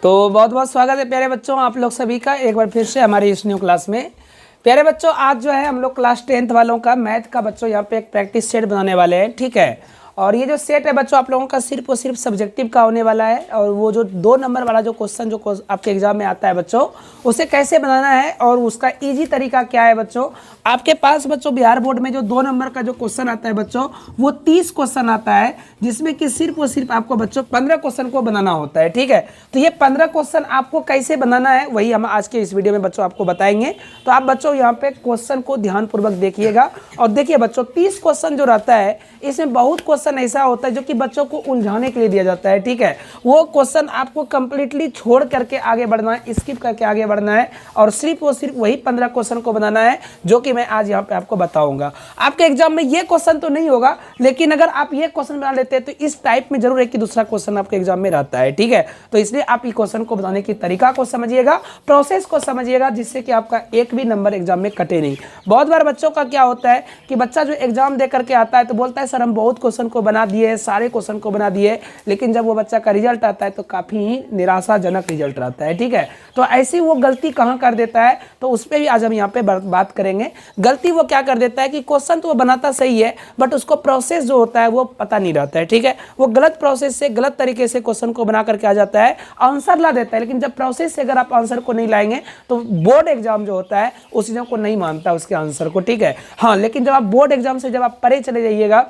तो बहुत बहुत स्वागत है प्यारे बच्चों आप लोग सभी का एक बार फिर से हमारी इस न्यू क्लास में। प्यारे बच्चों आज जो है हम लोग क्लास 10th वालों का मैथ का बच्चों यहाँ पे एक प्रैक्टिस सेट बनाने वाले हैं, ठीक है। और ये जो सेट है बच्चों आप लोगों का सिर्फ और सिर्फ सब्जेक्टिव का होने वाला है। और वो जो 2 नंबर वाला जो क्वेश्चन जो आपके एग्जाम में आता है बच्चों, उसे कैसे बनाना है और उसका ईजी तरीका क्या है बच्चों। आपके पास बच्चों बिहार बोर्ड में जो 2 नंबर का जो क्वेश्चन आता है बच्चों, वो 30 क्वेश्चन आता है, जिसमें कि सिर्फ और सिर्फ आपको बच्चों 15 क्वेश्चन को बनाना होता है, ठीक है। तो ये 15 क्वेश्चन आपको कैसे बनाना है वही हम आज के इस वीडियो में बच्चों आपको बताएंगे। तो आप बच्चों यहाँ पे क्वेश्चन को ध्यानपूर्वक देखिएगा। और देखिए बच्चों 30 क्वेश्चन जो रहता है, इसमें बहुत क्वेश्चन ऐसा होता है जो कि बच्चों को उलझाने के लिए दिया जाता है, ठीक है। वो क्वेश्चन आपको कंप्लीटली छोड़ करके आगे बढ़ना है, स्किप करके आगे बढ़ना है और सिर्फ वही 15 क्वेश्चन को बनाना है, जो कि मैं आज यहाँ पे आपको बताऊंगा। आपके एग्जाम में ये क्वेश्चन तो नहीं होगा, लेकिन अगर आप ये क्वेश्चन बना लेते हैं तो इस टाइप में जरूर है कि दूसरा क्वेश्चन आपके एग्जाम में रहता है, ठीक है। तो इसलिए आप ये क्वेश्चन को बनाने की तरीका को समझिएगा, प्रोसेस को समझिएगा, जिससे कि आपका एक भी नंबर एग्जाम में कटे नहीं। बहुत बार बच्चों का क्या होता है कि बच्चा जो एग्जाम दे करके आता है तो बोलता है सर हम बहुत क्वेश्चन को बना दिए, सारे क्वेश्चन को बना दिए, लेकिन जब वो बच्चा का रिजल्ट आता है तो काफ़ी ही निराशाजनक रिजल्ट रहता है, ठीक है। तो ऐसी वो गलती कहाँ कर देता है, तो उस पर भी आज हम यहाँ पे बात करेंगे। गलती वो क्या कर देता है कि क्वेश्चन तो वो बनाता सही है, बट उसको प्रोसेस जो होता है वो पता नहीं रहता है, ठीक है। वो गलत प्रोसेस से गलत तरीके से क्वेश्चन को बना करके आ जाता है, आंसर ला देता है, लेकिन जब प्रोसेस से अगर आप आंसर को नहीं लाएंगे तो बोर्ड एग्जाम जो होता है उस चीज़ों को नहीं मानता उसके आंसर को, ठीक है। हाँ, लेकिन जब आप बोर्ड एग्जाम से जब आप परे चले जाइएगा,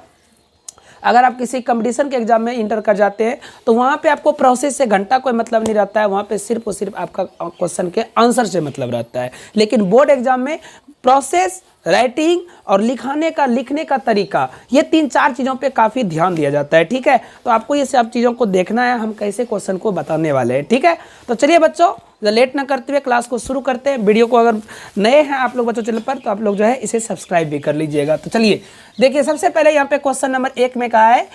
अगर आप किसी कंपटीशन के एग्जाम में इंटर कर जाते हैं तो वहाँ पे आपको प्रोसेस से घंटा कोई मतलब नहीं रहता है, वहाँ पे सिर्फ और सिर्फ आपका क्वेश्चन के आंसर से मतलब रहता है। लेकिन बोर्ड एग्जाम में प्रोसेस, राइटिंग और लिखने का तरीका, ये 3-4 चीज़ों पे काफ़ी ध्यान दिया जाता है, ठीक है। तो आपको ये सब चीज़ों को देखना है, हम कैसे क्वेश्चन को बताने वाले हैं, ठीक है। तो चलिए बच्चों लेट ना करते हुए क्लास को शुरू करते हैं। वीडियो को अगर नए हैं आप लोग बच्चों चैनल पर तो आप लोग जो है इसे सब्सक्राइब भी कर लीजिएगा। तो चलिए देखिए, सबसे पहले यहाँ पे क्वेश्चन नंबर 1 में कहा है,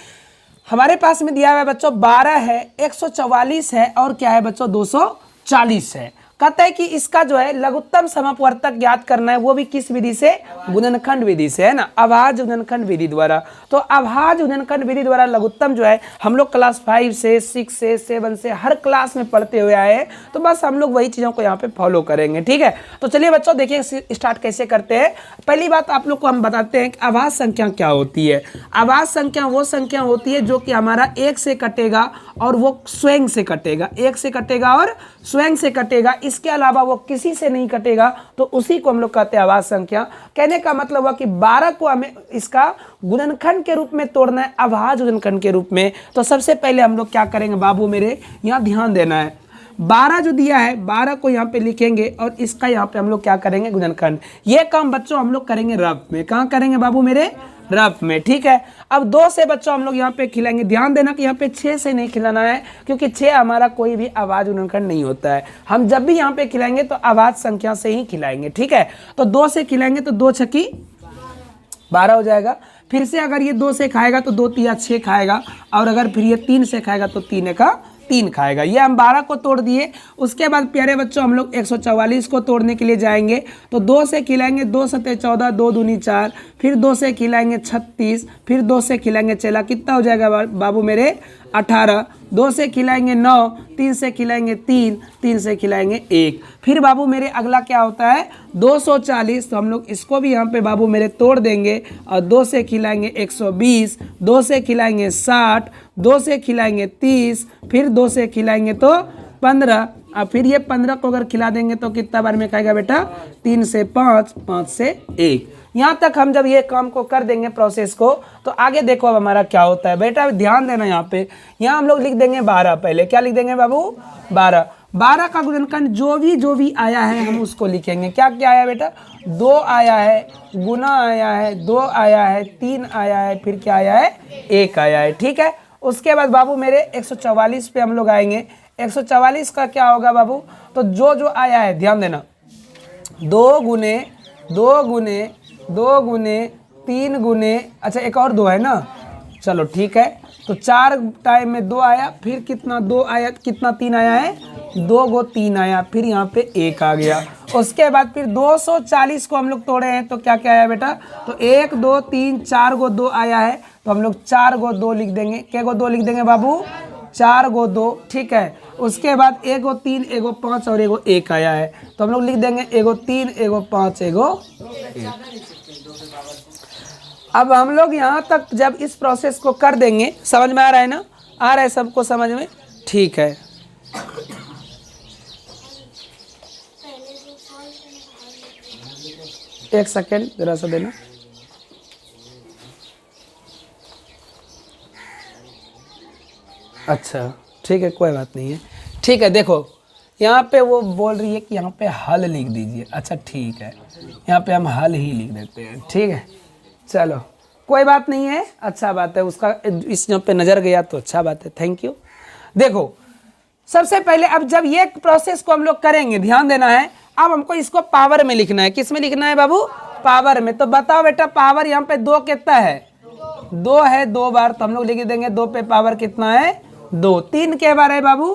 हमारे पास में दिया हुआ है बच्चों 12 है, 144 है और क्या है बच्चों 240 है। कहता है कि इसका जो है लघुत्तम समापवर्तक ज्ञात करना है, वो भी किस विधि से, गुणनखंड विधि से, है ना, अभाज्य गुणनखंड विधि द्वारा। तो अभाज्य गुणनखंड विधि द्वारा लघुत्तम जो है हम लोग क्लास 5 से 6 से 7 से हर क्लास में पढ़ते हुए आए हैं, तो बस हम लोग वही चीज़ों को यहाँ पे फॉलो करेंगे, ठीक है। तो चलिए बच्चों देखिए स्टार्ट कैसे करते हैं। पहली बात आप लोग को हम बताते हैं कि अभाज्य संख्या क्या होती है। अभाज्य संख्या वो संख्या होती है जो कि हमारा 1 से कटेगा और वो स्वयं से कटेगा, 1 से कटेगा और स्वयं से कटेगा, इसके अलावा वो किसी से नहीं कटेगा, तो उसी को हम लोग कहते हैं अभाज्य संख्या। कहने का मतलब हुआ कि 12 को हमें इसका गुणनखंड के रूप में तोड़ना है, अभाज्य गुणनखंड के रूप में। तो सबसे पहले हम लोग क्या करेंगे बाबू मेरे, यहाँ ध्यान देना है। 12 जो दिया है 12 को यहाँ पे लिखेंगे और इसका यहाँ पे हम लोग क्या करेंगे, गुणनखंड। ये काम बच्चों हम लोग करेंगे रफ में। कहाँ करेंगे बाबू मेरे, रफ में, ठीक है। अब 2 से बच्चों हम लोग यहाँ पे खिलाएंगे। ध्यान देना कि यहाँ पे 6 से नहीं खिलाना है, क्योंकि 6 हमारा कोई भी अभाज्य गुणनखंड नहीं होता है। हम जब भी यहाँ पे खिलाएंगे तो अभाज्य संख्या से ही खिलाएंगे, ठीक है। तो 2 से खिलाएंगे तो 2 छक्की 12 हो जाएगा। फिर से अगर ये 2 से खाएगा तो 2 तिया 6 खाएगा, और अगर फिर ये 3 से खाएगा तो 3 का 3 खाएगा। ये हम 12 को तोड़ दिए। उसके बाद प्यारे बच्चों हम लोग 144 को तोड़ने के लिए जाएंगे। तो 2 से खिलाएंगे, 2 सते 14, 2 दूनी 4, फिर 2 से खिलाएंगे 36, फिर 2 से खिलाएंगे चला, कितना हो जाएगा बाबू मेरे 18, 2 से खिलाएंगे 9, 3 से खिलाएंगे 3, 3 से खिलाएंगे 1। फिर बाबू मेरे अगला क्या होता है 240, तो हम लोग इसको भी यहाँ पे बाबू मेरे तोड़ देंगे और 2 से खिलाएंगे 120, 2 से खिलाएंगे 60, 2 से खिलाएंगे 30, फिर 2 से खिलाएंगे तो 15, और फिर ये 15 को अगर खिला देंगे तो कितना बार में खाएगा बेटा, 3 से 5, 5 से 1। यहाँ तक हम जब ये काम को कर देंगे प्रोसेस को, तो आगे देखो अब हमारा क्या होता है बेटा, ध्यान देना। यहाँ पे यहाँ हम लोग लिख देंगे 12। पहले क्या लिख देंगे बाबू, 12। 12 का गुणनखंड जो भी आया है हम उसको लिखेंगे। क्या क्या आया बेटा, 2 आया है, गुना आया है, 2 आया है, 3 आया है, फिर क्या आया है, 1 आया है, ठीक है। उसके बाद बाबू मेरे 144 पे हम लोग आएंगे। 144 का क्या होगा बाबू, तो जो आया है ध्यान देना, 2 गुने 2 गुने 2 गुने 3 गुने, अच्छा एक और 2 है ना, चलो ठीक है। तो 4 टाइम में 2 आया, फिर कितना 2 आया, कितना 3 आया है, 2 गो 3 आया, फिर यहाँ पे 1 आ गया। उसके बाद फिर 240 को हम लोग तोड़े हैं तो क्या क्या आया बेटा, तो 1 2 3 4 गो 2 आया है, तो हम लोग 4 गो 2 लिख देंगे। क्या गो 2 लिख देंगे बाबू, 4 गो 2, ठीक है। उसके बाद एगो 3, एगो 5 और एगो 1 आया है, तो हम लोग लिख देंगे एगो 3, एगो 5, एगो 1। अब हम लोग यहाँ तक जब इस प्रोसेस को कर देंगे, समझ में आ रहा है ना? आ रहा है सबको समझ में? ठीक है। एक सेकेंड जरा सा देना। अच्छा ठीक है, कोई बात नहीं है। ठीक है, देखो यहाँ पे वो बोल रही है कि यहाँ पे हल लिख दीजिए। अच्छा ठीक है, यहाँ पे हम हल ही लिख देते हैं, ठीक है। चलो कोई बात नहीं है, अच्छा बात है, उसका इस यहाँ पे नज़र गया तो अच्छा बात है, थैंक यू। देखो सबसे पहले अब जब ये प्रोसेस को हम लोग करेंगे, ध्यान देना है, अब हमको इसको पावर में लिखना है। किस में लिखना है बाबू? पावर में। तो बताओ बेटा, पावर यहाँ पे 2 कितना है? 2 है, 2 बार, तो हम लोग लिख देंगे 2 पे पावर कितना है? 2। 3 के बार है बाबू?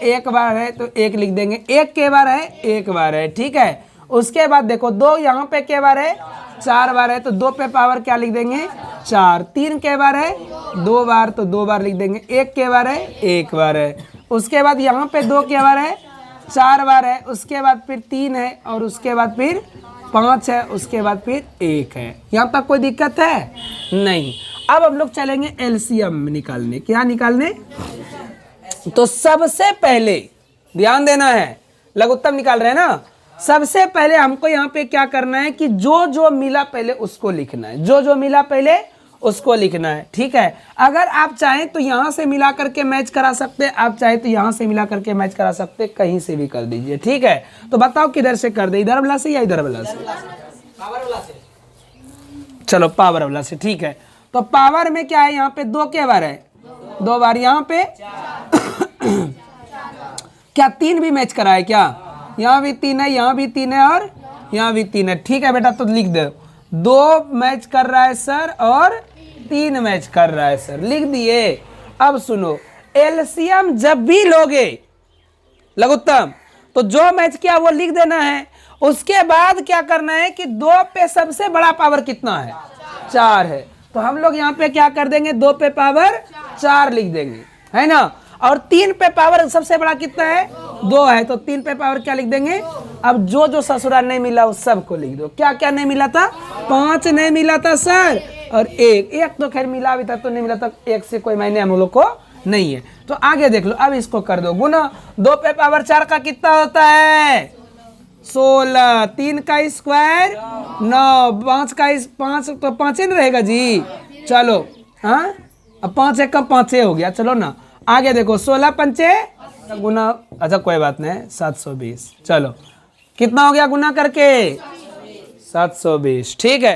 1 बार है, तो 1 लिख देंगे। 1 के बार है? 1 बार है, ठीक है। उसके बाद देखो 2 यहाँ पे के बार है? 4 बार है, तो 2 पे पावर क्या लिख देंगे? 4। 3 के बार है? 2 बार, तो 2 बार लिख देंगे। 1 के बार है? 1 बार है। उसके बाद यहाँ पे 2 के बार है? 4 बार है। उसके बाद फिर 3 है, और उसके बाद फिर 5 है, उसके बाद फिर 1 है। यहाँ तक कोई दिक्कत है? नहीं। अब हम लोग चलेंगे एलसीएम निकालने। क्या निकालने? तो सबसे पहले ध्यान देना है, लघुत्तम निकाल रहे हैं ना, सबसे पहले हमको यहाँ पे क्या करना है कि जो जो मिला पहले उसको लिखना है। जो जो मिला पहले उसको लिखना है, ठीक है। अगर आप चाहें तो यहाँ से मिला करके मैच करा सकते हैं, आप चाहें तो यहाँ से मिला करके मैच करा सकते हैं, कहीं से भी कर दीजिए, ठीक है। तो बताओ किधर से कर दे, इधर वाला से या इधर वाला से? पावर वाला से। चलो पावर वाला से, ठीक है। तो पावर में क्या है, यहाँ पे 2 के बार है? 2 बार। यहाँ पे क्या 3 भी मैच करा है क्या? यहाँ भी 3 है, यहाँ भी 3 है, और यहाँ भी 3 है, ठीक है बेटा। तो लिख दो 2 मैच कर रहा है सर, और 3 मैच कर रहा है सर, लिख दिए। अब सुनो, एलसीएम जब भी लोगे लघुत्तम, तो जो मैच किया वो लिख देना है। उसके बाद क्या करना है कि 2 पे सबसे बड़ा पावर कितना है? 4 है। तो हम लोग यहाँ पे क्या कर देंगे, 2 पे पावर 4 लिख देंगे, है ना। और 3 पे पावर सबसे बड़ा कितना है? 2 है, तो 3 पे पावर क्या लिख देंगे? अब जो जो ससुराल नहीं मिला उस सब को लिख दो। क्या क्या नहीं मिला था? 5 नहीं मिला था सर, और 1 तो खैर मिला भी था, तो नहीं मिला था, 1 से कोई मायने हम लोग को नहीं है। तो आगे देख लो, अब इसको कर दो गुना। 2 पे पावर 4 का कितना होता है? 16। 3 का स्क्वायर 9, 5 का 5 तो 5 ही रहेगा जी। चलो हाँ, अब 5 1 का 5 हो गया, चलो ना आगे देखो। 16 पंचे गुना, अच्छा कोई बात नहीं, 720। चलो कितना हो गया गुना करके? 720, ठीक है।